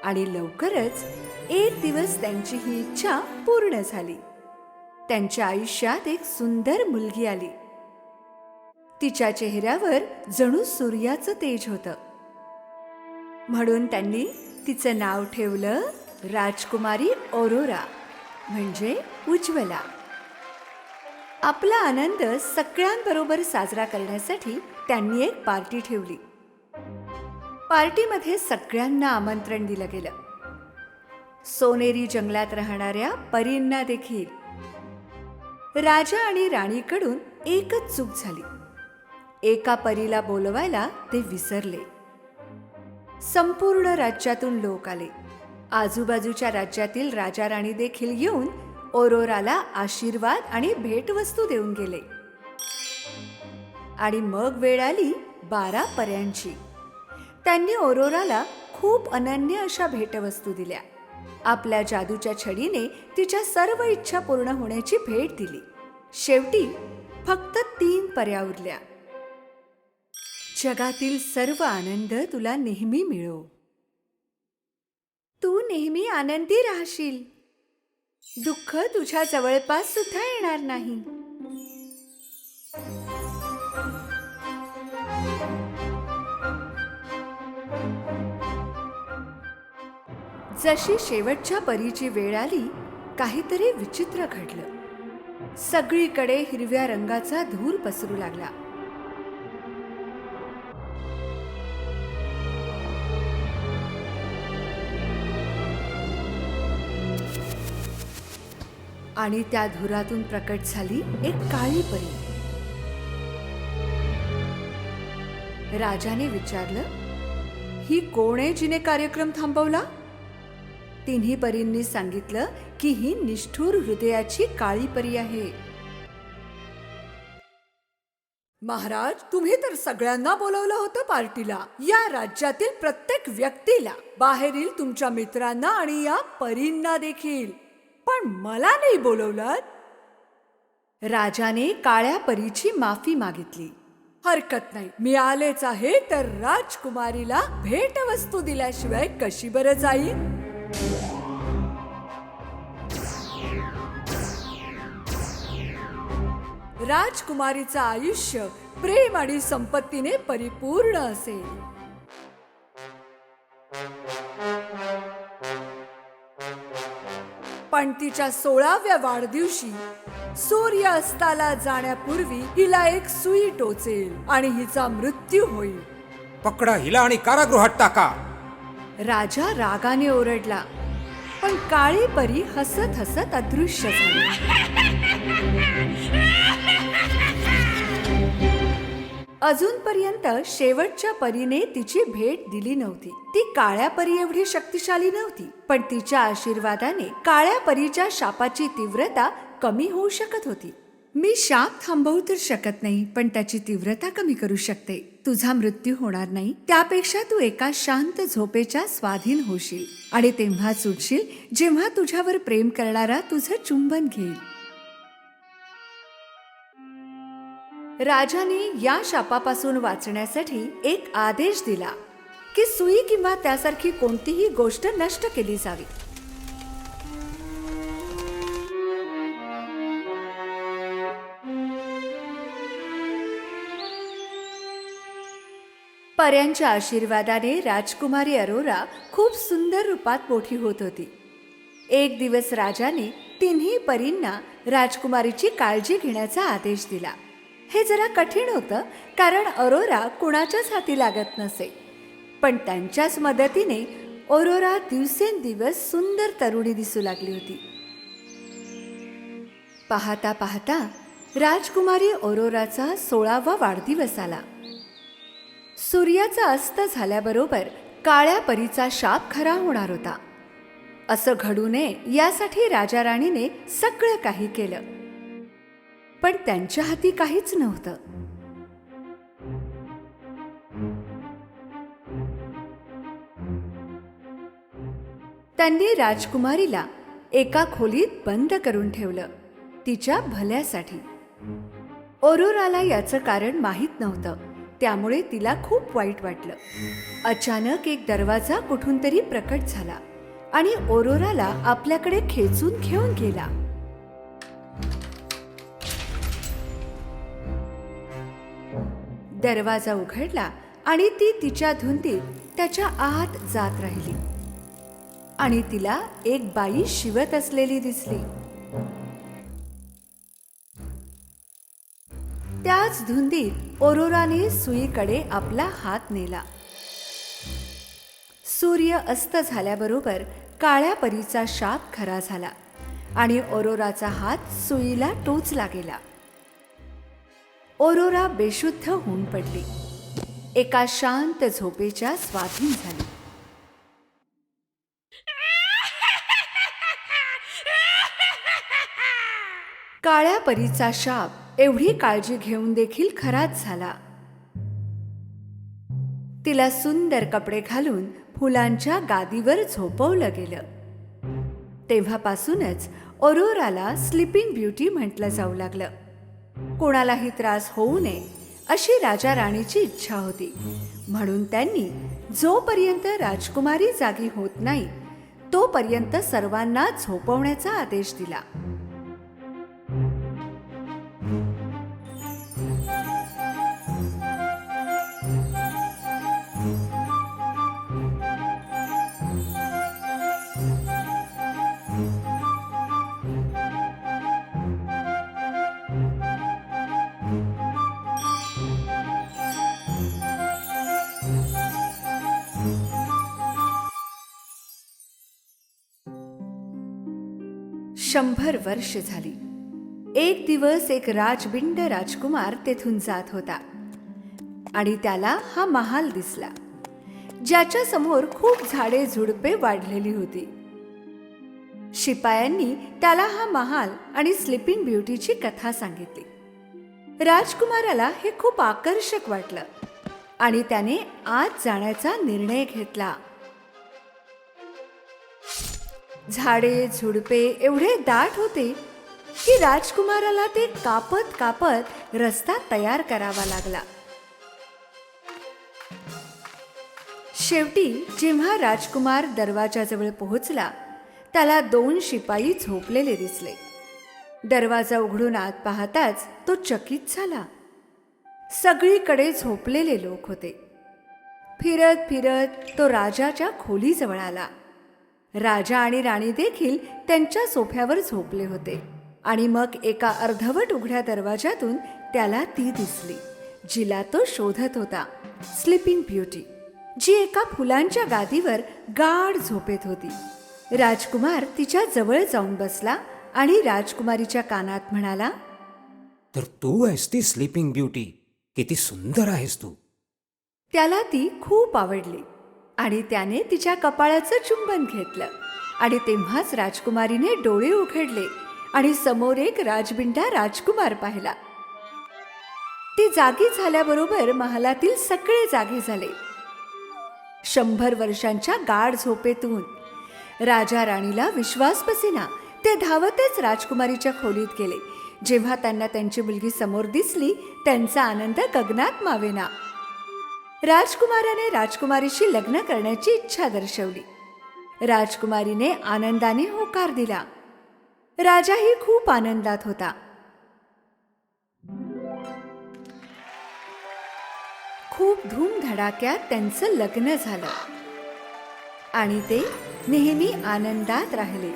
आणि लवकरच एक दिवस त्यांची ही इच्छा पूर्ण झाली. त्यांच्या आयुष्यात एक सुंदर मुलगी आली. तिच्या चेहऱ्यावर जणू सूर्याचं तेज होतं. म्हणून त्यांनी तिचं नाव ठेवलं राजकुमारी ऑरोरा, म्हणजे उज्ज्वला. आपला आनंद सगळ्यांबरोबर साजरा करण्यासाठी त्यांनी एक पार्टी ठेवली. पार्टीमध्ये सगळ्यांना आमंत्रण दिलं गेलं. सोनेरी जंगलात राहणाऱ्या परींना देखील. राजा आणि राणीकडून एकच चूक झाली. एका परीला बोलवायला ते विसरले. संपूर्ण राज्यातून लोक आले. आजूबाजूच्या राज्यातील राजा राणी देखील येऊन ऑरोराला आशीर्वाद आणि भेटवस्तू देऊन गेले. आणि मग वेळ आली 12 पर्यांची. त्यांनी ऑरोराला खूप अनन्य अशा भेटवस्तू दिल्या. आपल्या जादूच्या छडीने तिच्या सर्व इच्छा पूर्ण होण्याची भेट दिली. शेवटी फक्त 3 पर्या उरल्या. जगातील सर्व आनंद तुला नेहमी मिळो. तू नेहमी आनंदी राहशील. दुःख तुझ्या जवळपास सुद्धा येणार नाही. जशी शेवटच्या परीची वेळ आली, काहीतरी विचित्र घडलं. सगळीकडे हिरव्या रंगाचा धूर पसरू लागला. आणि त्या धुरातून प्रकट झाली एक काळी परी. राजाने विचारलं, ही कोण आहे जिने कार्यक्रम थांबवला? तिन्ही परींनी सांगितलं की ही निष्ठुर हृदयाची काळी परी आहे. महाराज, तुम्ही तर सगळ्यांना बोलवलं होतं पार्टीला. या राज्यातील प्रत्येक व्यक्तीला, बाहेरील तुमच्या मित्रांना आणि या परींना देखील, पण मला नाही बोलवलं. राजाने काळ्या परीची माफी मागितली. हरकत नाही, मी आलेच आहे, तर राजकुमारीला भेटवस्तू दिल्याशिवाय कशी बरं जाईल? राजकुमारीचं आयुष्य प्रेम आणि संपत्तीने परिपूर्ण असेल. पण तिच्या 16व्या वाढदिवशी सूर्य अस्ताला जाण्यापूर्वी हिला एक सुई टोचेल आणि हिचा मृत्यू होईल. पकडा हिला आणि कारागृहात टाका. राजा रागाने ओरडला, पण काळी परी हसत हसत अदृश्य झाली. अजूनपर्यंत शेवटच्या परीने तिची भेट दिली नव्हती. ती काळ्या परी एवढी शक्तिशाली नव्हती, पण तिच्या आशीर्वादाने काळ्या परीच्या शापाची तीव्रता कमी होऊ शकत होती. मी शाप थांबवू तर शकत नाही, पण त्याची तीव्रता कमी करू शकते. तुझा मृत्यू होणार नाही, त्यापेक्षा तू एका शांत झोपेच्या स्वाधीन होशील आणि तेव्हाच उठशील जेव्हा तुझ्यावर प्रेम करणारा तुझं चुंबन घेईल. राजाने या शापापासून वाचण्यासाठी एक आदेश दिला की सुई किंवा त्यासारखी कोणतीही गोष्ट नष्ट केली जावी. पऱ्यांच्या आशीर्वादाने राजकुमारी अरोरा खूप सुंदर रूपात मोठी होत होती. एक दिवस राजाने तिन्ही परींना राजकुमारीची काळजी घेण्याचा आदेश दिला. हे जरा कठीण होतं, कारण अरोरा कुणाच्याच हाती लागत नसे. पण त्यांच्याच मदतीने अरोरा दिवसेंदिवस सुंदर तरुणी दिसू लागली होती. पाहता पाहता राजकुमारी अरोराचा 16वा वाढदिवस आला. सूर्याचा अस्त झाल्याबरोबर काळ्या परीचा शाप खरा होणार होता. असं घडू नये यासाठी राजा राणीने सगळं काही केलं, पण त्यांच्या हाती काहीच नव्हतं. त्यांनी राजकुमारीला एका खोलीत बंद करून ठेवलं, तिच्या भल्यासाठी. अरोराला याचं कारण माहीत नव्हतं, त्यामुळे तिला खूप वाईट वाटलं. अचानक एक दरवाजा कुठून तरी प्रकट झाला आणि अरोराला आपल्याकडे खेचून घेऊन गेला. दरवाजा उघडला आणि ती तिच्या धुंदीत त्याच्या आत जात राहिली आणि तिला एक बाई शिवत असलेली दिसली. त्याच धुंदीत अरोराने सुईकडे आपला हात नेला. सूर्य अस्त झाल्याबरोबर काळ्या परीचा शाप खरा झाला आणि अरोराचा हात सुईला टोचला गेला. अरोरा बेशुद्ध होऊन पडली, एका शांत झोपेच्या स्वाधीन झाली. काळ्या परीचा शाप एवढी काळजी घेऊन देखील खराच झाला. तिला सुंदर कपडे घालून फुलांच्या गादीवर झोपवलं गेलं. तेव्हापासूनच अरोराला स्लीपिंग ब्युटी म्हटलं जाऊ लागलं. कोणालाही त्रास होऊ नये अशी राजा राणीची इच्छा होती, म्हणून त्यांनी जोपर्यंत राजकुमारी जागी होत नाही तोपर्यंत सर्वांना झोपवण्याचा आदेश दिला. 100 वर्ष झाली. एक दिवस एक राजबिंड राजकुमार तेथून जात होता आणि त्याला हा महाल दिसला, ज्याच्या समोर खूप झाडे झुडपे वाढलेली होती. शिपायांनी त्याला हा महाल आणि स्लीपिंग ब्युटीची कथा सांगितली. राजकुमाराला हे खूप आकर्षक वाटलं आणि त्याने आत जाण्याचा निर्णय घेतला. झाडे झुडपे एवढे दाट होते की राजकुमाराला ते कापत कापत रस्ता तयार करावा लागला. शेवटी जेव्हा राजकुमार दरवाजाजवळ पोहोचला, त्याला 2 शिपाई झोपलेले दिसले. दरवाजा उघडून आत पाहताच तो चकित झाला. सगळीकडे झोपलेले लोक होते. फिरत फिरत तो राजाच्या खोलीजवळ आला. राजा आणि राणी देखील त्यांच्या सोफ्यावर झोपले होते आणि मग एका अर्धवट उघड्या दरवाजातून त्याला ती दिसली, जिला तो शोधत होता. स्लीपिंग ब्युटी, जी एका फुलांच्या गादीवर गाढ झोपेत होती. राजकुमार तिच्या जवळ जाऊन बसला आणि राजकुमारीच्या कानात म्हणाला, तर तू आहेस ती स्लीपिंग ब्युटी. किती सुंदर आहेस तू. त्याला ती खूप आवडली आणि त्याने तिच्या कपाळाचं चुंबन घेतलं आणि तेव्हाच राजकुमारीने डोळे उघडले आणि समोर एक राजबिंडा राजकुमार पाहिला. ती जागी झाल्याबरोबर महालातील सगळे जागे झाले. 100 वर्षांच्या गाढ झोपेतून राजा राणीला विश्वास बसेना. ते धावतच राजकुमारीच्या खोलीत गेले. जेव्हा त्यांना त्यांची मुलगी समोर दिसली, त्यांचा आनंद गगनात मावेना. राजकुमाराने राजकुमारीशी लग्न करण्याची इच्छा दर्शवली. राजकुमारीने आनंदाने होकार दिला. राजाही खूप आनंदात होता. खूप धूमधडाक्यात त्यांचं लग्न झालं आणि ते नेहमी आनंदात राहिले.